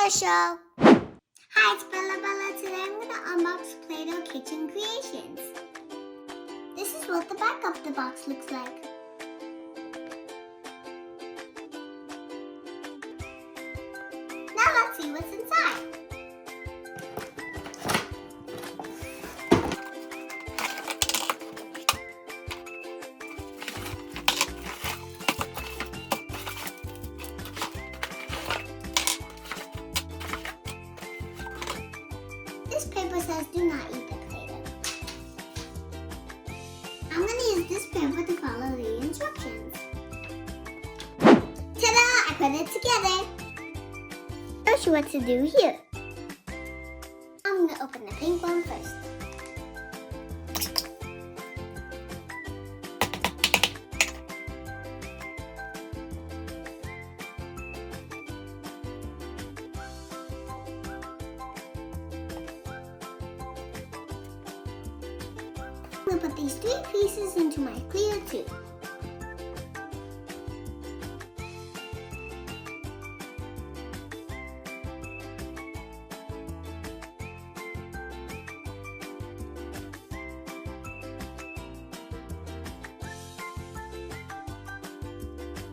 Bella Show. Hi, it's Bella. Today I'm going to unbox Play-Doh Kitchen Creations. This is what the back of the box looks like. Now let's see what's inside. This paper says do not eat the Play-Doh. I'm going to use this paper to follow the instructions. Ta-da! I put it together. I'll show you what to do here. I'm going to open the pink one first. I'm going to put these 3 pieces into my clear tube.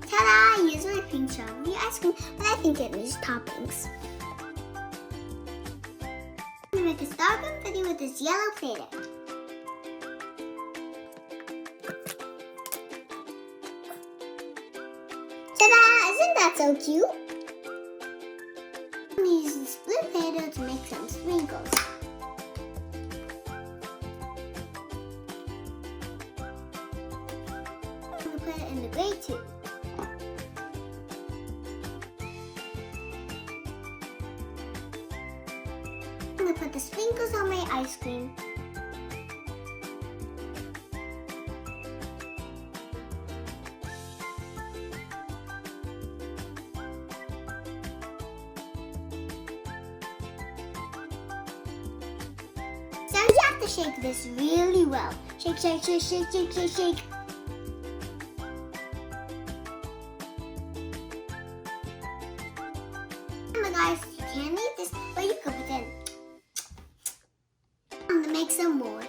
Ta-da! I used my pink strawberry ice cream, but I think it needs toppings. I'm going to make a star confetti with this yellow Play-Doh. Ta-da! Isn't that so cute? I'm going to use this blue Play-Doh to make some sprinkles. I'm going to put it in the gray tube. I'm going to put the sprinkles on my ice cream. So you have to shake this really well. Shake, shake, shake, shake, shake, shake, shake. Remember guys, you can't eat this, but you can pretend. I'm gonna make some more.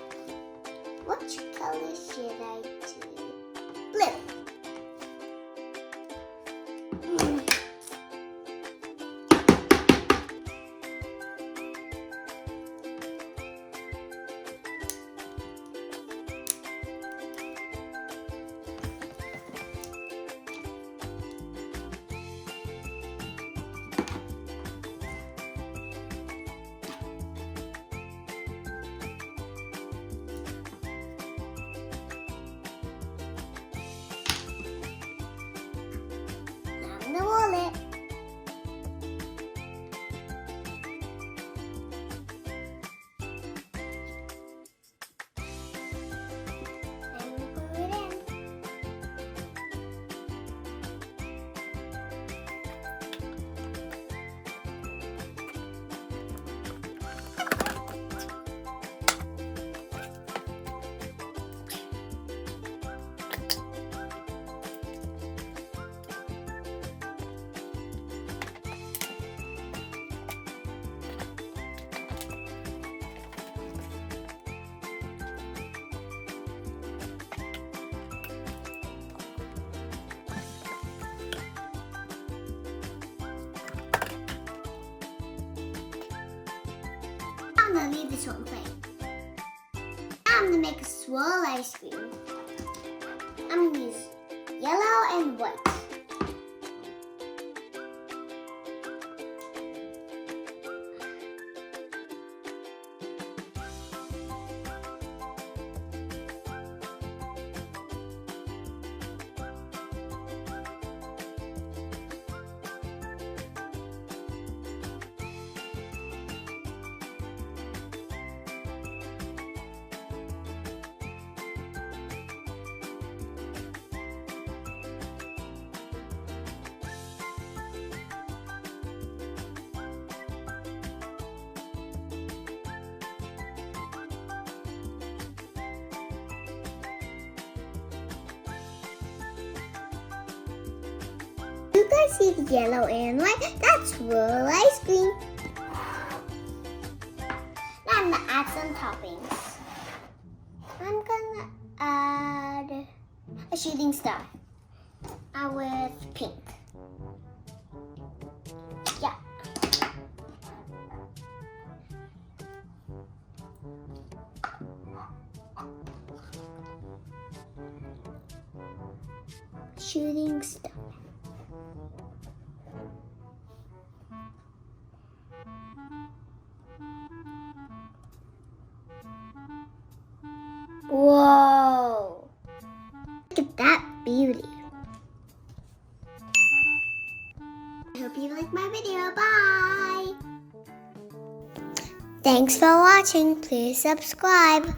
Which color should I do? Blue. I'm gonna roll it. And put it in. I'm gonna leave this one plain. Now I'm gonna make a swirl ice cream. I'm gonna use yellow and white. you guys see the yellow and white? That's swirl ice cream. Now I'm gonna add some toppings. I'm gonna add a shooting star with pink. Yeah. Shooting star. Whoa! Look at that beauty. I hope you liked my video. Bye! Thanks for watching. Please subscribe.